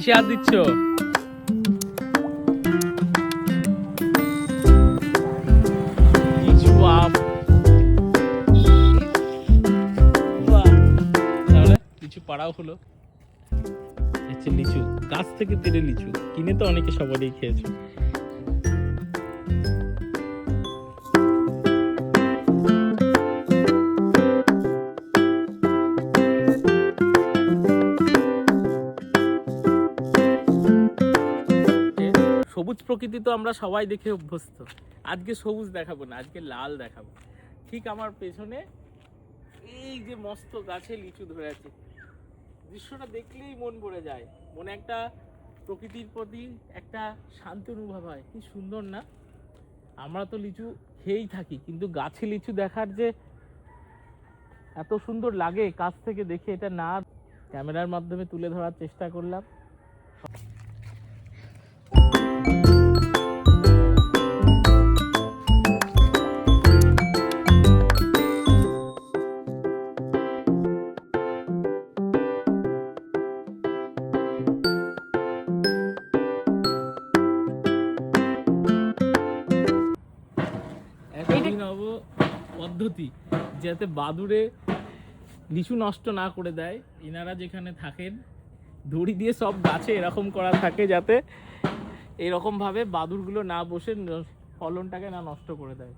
কিসে হাত দিচ্ছ? লিচু আম, তাহলে লিচু পাড়াও হলো। হচ্ছে লিচু, গাছ থেকে পেড়ে লিচু, কিনে তো অনেকে সবারই খেয়েছে। সবুজ প্রকৃতি তো আমরা সবাই দেখে অভ্যস্ত, আজকে সবুজ দেখাবো না, আজকে লাল দেখাবো। ঠিক আমার পেছনে এই যে মস্ত গাছে লিচু ধরে আছে, দৃশ্যটা দেখলেই মন ভরে যায়, মনে একটা প্রকৃতির প্রতি একটা শান্তি অনুভব হয়। কি সুন্দর না? আমরা তো লিচু খেয়েই থাকি, কিন্তু গাছে লিচু দেখার যে এত সুন্দর লাগে কাছ থেকে দেখে, এটা না ক্যামেরার মাধ্যমে তুলে ধরার চেষ্টা করলাম। অভিনব পদ্ধতি যাতে বাদুড়ে লিচু নষ্ট না করে দেয়। এনারা যেখানে থাকেন দড়ি দিয়ে সব গাছে এরকম করা থাকে যাতে এরকম ভাবে বাদুড়গুলো না বসে ফলনটাকে না নষ্ট করে দেয়।